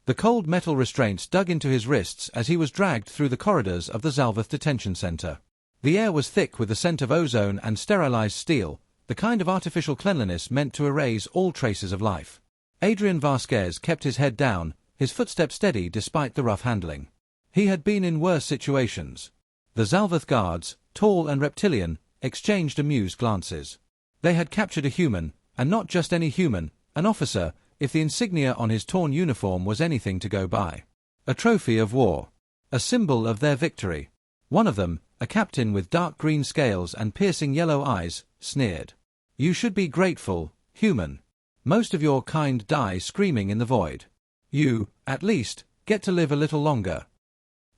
The cold metal restraints dug into his wrists as he was dragged through the corridors of the Zalvath detention center. The air was thick with the scent of ozone and sterilized steel, the kind of artificial cleanliness meant to erase all traces of life. Adrian Vasquez kept his head down, his footsteps steady despite the rough handling. He had been in worse situations. The Zalvath guards, tall and reptilian, exchanged amused glances. They had captured a human, and not just any human, an officer, if the insignia on his torn uniform was anything to go by. A trophy of war. A symbol of their victory. One of them, a captain with dark green scales and piercing yellow eyes, sneered. "You should be grateful, human. Most of your kind die screaming in the void. You, at least, get to live a little longer."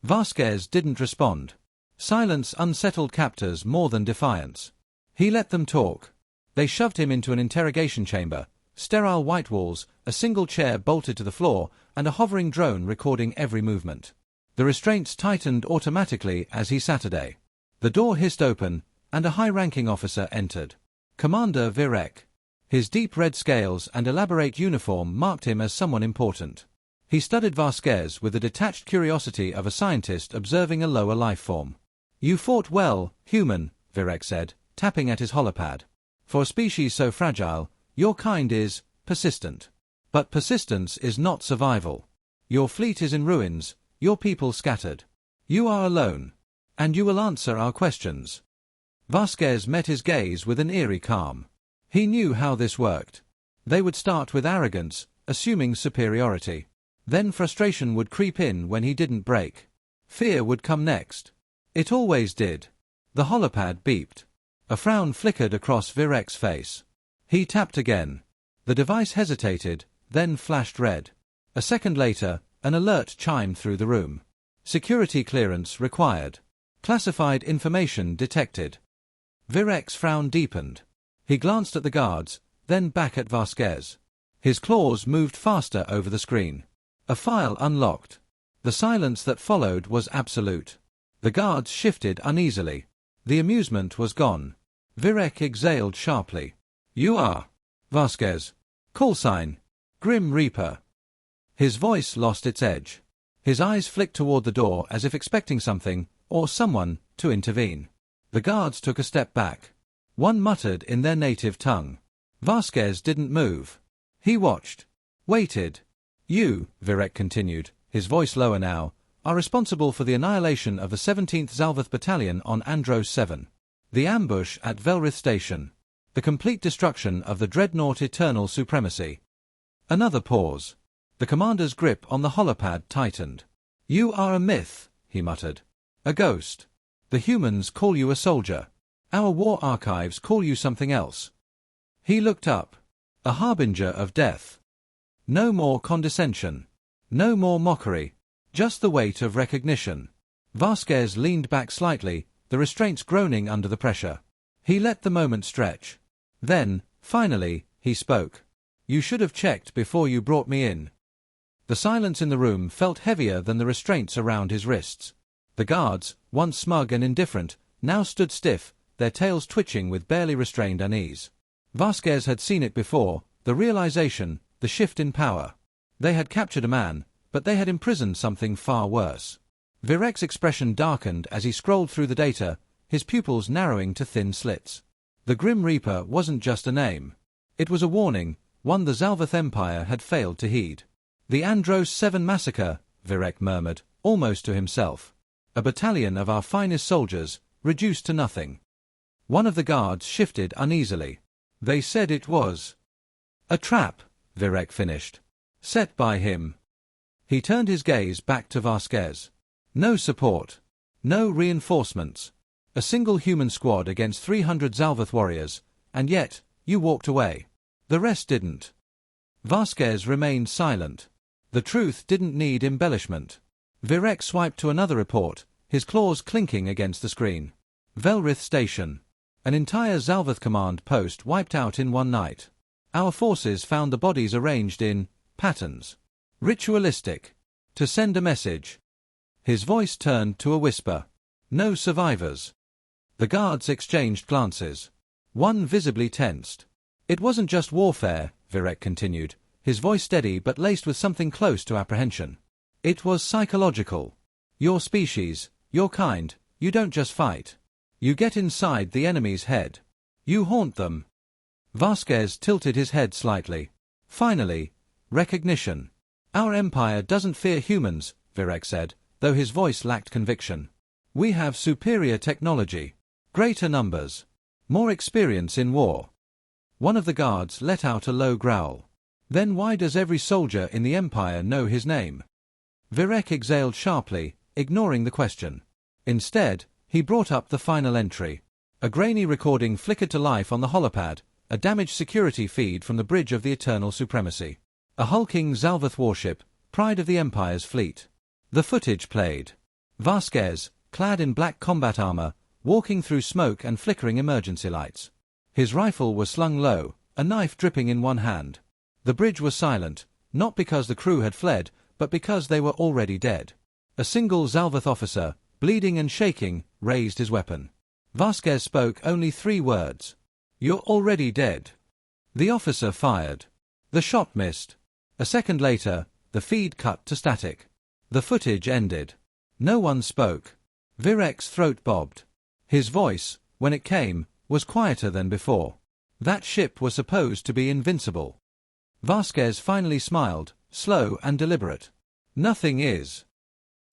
Vasquez didn't respond. Silence unsettled captors more than defiance. He let them talk. They shoved him into an interrogation chamber. Sterile white walls, a single chair bolted to the floor, and a hovering drone recording every movement. The restraints tightened automatically as he Saturday. The door hissed open, and a high-ranking officer entered. Commander Virek. His deep red scales and elaborate uniform marked him as someone important. He studied Vasquez with the detached curiosity of a scientist observing a lower life form. "You fought well, human," Virek said, tapping at his holopad. "For a species so fragile, your kind is persistent. But persistence is not survival. Your fleet is in ruins, your people scattered. You are alone. And you will answer our questions." Vasquez met his gaze with an eerie calm. He knew how this worked. They would start with arrogance, assuming superiority. Then frustration would creep in when he didn't break. Fear would come next. It always did. The holopad beeped. A frown flickered across Virek's face. He tapped again. The device hesitated, then flashed red. A second later, an alert chimed through the room. Security clearance required. Classified information detected. Virek's frown deepened. He glanced at the guards, then back at Vasquez. His claws moved faster over the screen. A file unlocked. The silence that followed was absolute. The guards shifted uneasily. The amusement was gone. Virek exhaled sharply. "You are Vasquez. Callsign. Grim Reaper." His voice lost its edge. His eyes flicked toward the door as if expecting something, or someone, to intervene. The guards took a step back. One muttered in their native tongue. Vasquez didn't move. He watched. Waited. "You," Virek continued, his voice lower now, "are responsible for the annihilation of the 17th Zalvath Battalion on Andros 7. The ambush at Velrith Station. The complete destruction of the dreadnought Eternal Supremacy." Another pause. The commander's grip on the holopad tightened. "You are a myth," he muttered. "A ghost. The humans call you a soldier. Our war archives call you something else." He looked up. A harbinger of death. No more condescension. No more mockery. Just the weight of recognition. Vasquez leaned back slightly, the restraints groaning under the pressure. He let the moment stretch. Then, finally, he spoke. "You should have checked before you brought me in." The silence in the room felt heavier than the restraints around his wrists. The guards, once smug and indifferent, now stood stiff, their tails twitching with barely restrained unease. Vasquez had seen it before, the realization, the shift in power. They had captured a man, but they had imprisoned something far worse. Virek's expression darkened as he scrolled through the data, his pupils narrowing to thin slits. The Grim Reaper wasn't just a name. It was a warning, one the Zalvath Empire had failed to heed. "The Andros 7 massacre," Virek murmured, almost to himself. "A battalion of our finest soldiers, reduced to nothing." One of the guards shifted uneasily. "They said it was a trap," Virek finished. "Set by him." He turned his gaze back to Vasquez. "No support. No reinforcements. A single human squad against 300 Zalvath warriors, and yet, you walked away. The rest didn't." Vasquez remained silent. The truth didn't need embellishment. Virek swiped to another report, his claws clinking against the screen. Velrith Station. An entire Zalvath command post wiped out in one night. Our forces found the bodies arranged in patterns. Ritualistic. To send a message. His voice turned to a whisper. "No survivors." The guards exchanged glances. One visibly tensed. "It wasn't just warfare," Virek continued. his voice steady but laced with something close to apprehension. It was psychological. Your species, your kind, you don't just fight. You get inside the enemy's head. You haunt them. Vasquez tilted his head slightly. Finally, recognition. Our empire doesn't fear humans, Virek said, though his voice lacked conviction. We have superior technology, greater numbers, more experience in war. One of the guards let out a low growl. Then why does every soldier in the empire know his name? Virek exhaled sharply, ignoring the question. Instead, he brought up the final entry. A grainy recording flickered to life on the holopad, a damaged security feed from the Bridge of the Eternal Supremacy. A hulking Zalvath warship, pride of the Empire's fleet. The footage played. Vasquez, clad in black combat armor, walking through smoke and flickering emergency lights. His rifle was slung low, a knife dripping in one hand. The bridge was silent, not because the crew had fled, but because they were already dead. A single Zalvath officer, bleeding and shaking, raised his weapon. Vasquez spoke only 3 words. "You're already dead." The officer fired. The shot missed. A second later, the feed cut to static. The footage ended. No one spoke. Virek's throat bobbed. His voice, when it came, was quieter than before. That ship was supposed to be invincible. Vasquez finally smiled, slow and deliberate. Nothing is.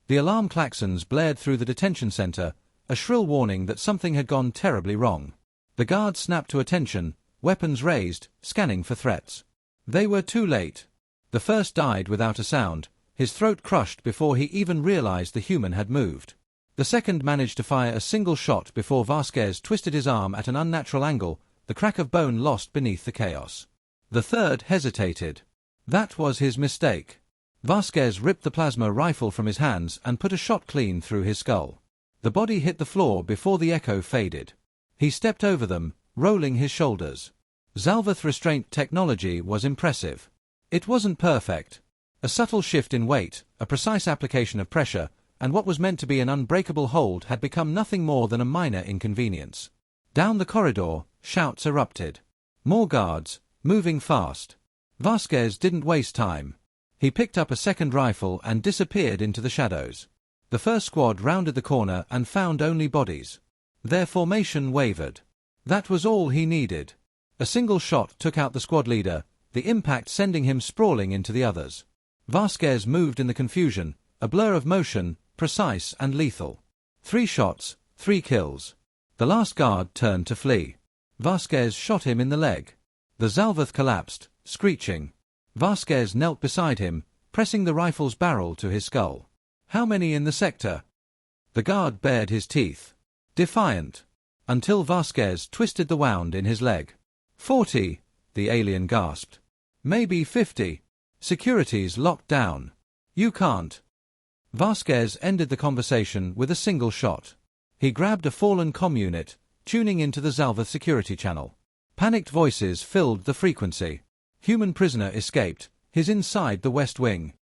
The alarm klaxons blared through the detention center, a shrill warning that something had gone terribly wrong. The guards snapped to attention, weapons raised, scanning for threats. They were too late. The first died without a sound, his throat crushed before he even realized the human had moved. The second managed to fire a single shot before Vasquez twisted his arm at an unnatural angle, the crack of bone lost beneath the chaos. The third hesitated. That was his mistake. Vasquez ripped the plasma rifle from his hands and put a shot clean through his skull. The body hit the floor before the echo faded. He stepped over them, rolling his shoulders. Zalvath restraint technology was impressive. It wasn't perfect. A subtle shift in weight, a precise application of pressure, and what was meant to be an unbreakable hold had become nothing more than a minor inconvenience. Down the corridor, shouts erupted. More guards, moving fast. Vasquez didn't waste time. He picked up a second rifle and disappeared into the shadows. The first squad rounded the corner and found only bodies. Their formation wavered. That was all he needed. A single shot took out the squad leader, the impact sending him sprawling into the others. Vasquez moved in the confusion, a blur of motion, precise and lethal. 3 shots, 3 kills. The last guard turned to flee. Vasquez shot him in the leg. The Zalvath collapsed, screeching. Vasquez knelt beside him, pressing the rifle's barrel to his skull. "How many in the sector?" The guard bared his teeth. Defiant. Until Vasquez twisted the wound in his leg. 40, the alien gasped. "Maybe 50. Security's locked down. You can't." Vasquez ended the conversation with a single shot. He grabbed a fallen comm unit, tuning into the Zalvath security channel. Panicked voices filled the frequency. Human prisoner escaped, he's inside the West Wing.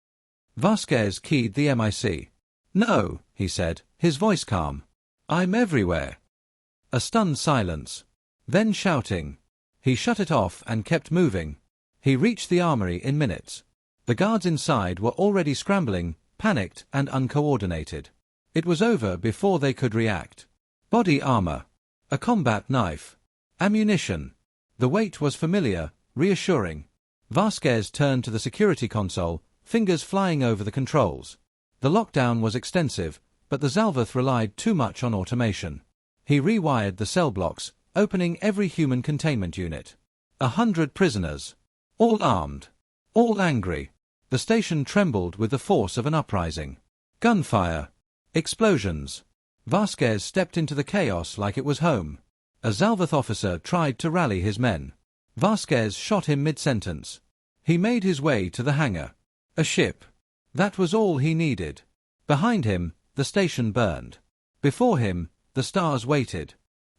Vasquez keyed the MIC. "No," he said, his voice calm. "I'm everywhere." A stunned silence. Then shouting. He shut it off and kept moving. He reached the armory in minutes. The guards inside were already scrambling, panicked and uncoordinated. It was over before they could react. Body armor. A combat knife. Ammunition. The weight was familiar, reassuring. Vasquez turned to the security console, fingers flying over the controls. The lockdown was extensive, but the Zalvath relied too much on automation. He rewired the cell blocks, opening every human containment unit. 100 prisoners. All armed. All angry. The station trembled with the force of an uprising. Gunfire. Explosions. Vasquez stepped into the chaos like it was home. A Zalvath officer tried to rally his men. Vasquez shot him mid-sentence. He made his way to the hangar. A ship. That was all he needed. Behind him, the station burned. Before him, the stars waited.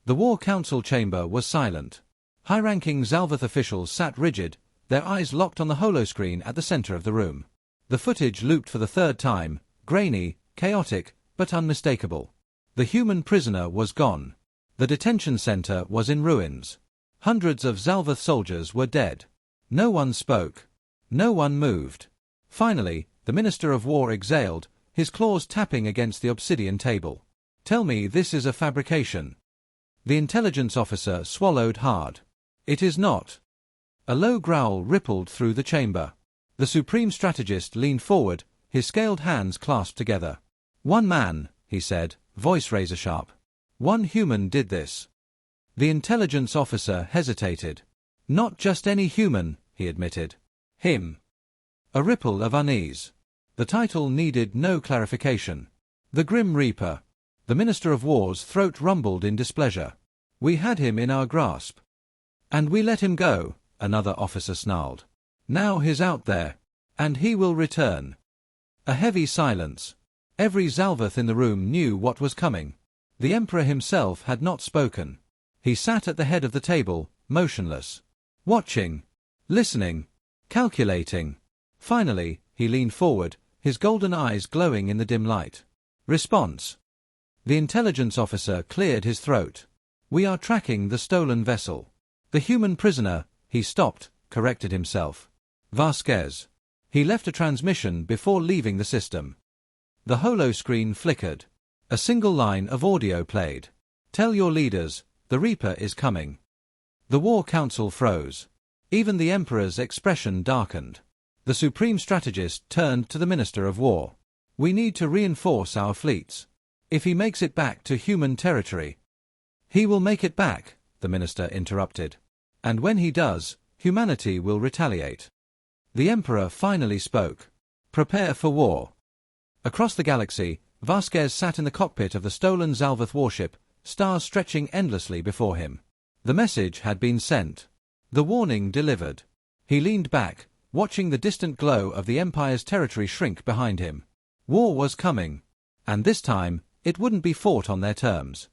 The War Council chamber was silent. High-ranking Zalvath officials sat rigid, their eyes locked on the holoscreen at the center of the room. The footage looped for the third time, grainy, chaotic, but unmistakable. The human prisoner was gone. The detention center was in ruins. Hundreds of Zalvath soldiers were dead. No one spoke. No one moved. Finally, the Minister of War exhaled, his claws tapping against the obsidian table. "Tell me this is a fabrication." The intelligence officer swallowed hard. "It is not." A low growl rippled through the chamber. The supreme strategist leaned forward, his scaled hands clasped together. "One man," he said, voice razor-sharp. "One human did this." The intelligence officer hesitated. "Not just any human," he admitted. "Him." A ripple of unease. The title needed no clarification. The Grim Reaper. The Minister of War's throat rumbled in displeasure. "We had him in our grasp. And we let him go," another officer snarled. "Now he's out there. And he will return." A heavy silence. Every Zalvath in the room knew what was coming. The Emperor himself had not spoken. He sat at the head of the table, motionless. Watching. Listening. Calculating. Finally, he leaned forward, his golden eyes glowing in the dim light. "Response." The intelligence officer cleared his throat. "We are tracking the stolen vessel." "The human prisoner," he stopped, corrected himself. "Vasquez." He left a transmission before leaving the system. The holo screen flickered. A single line of audio played. "Tell your leaders, the Reaper is coming." The War Council froze. Even the Emperor's expression darkened. The Supreme Strategist turned to the Minister of War. "We need to reinforce our fleets. If he makes it back to human territory—" "He will make it back," the Minister interrupted. "And when he does, humanity will retaliate." The Emperor finally spoke. "Prepare for war." Across the galaxy, Vasquez sat in the cockpit of the stolen Zalvath warship, stars stretching endlessly before him. The message had been sent. The warning delivered. He leaned back, watching the distant glow of the Empire's territory shrink behind him. War was coming. And this time, it wouldn't be fought on their terms.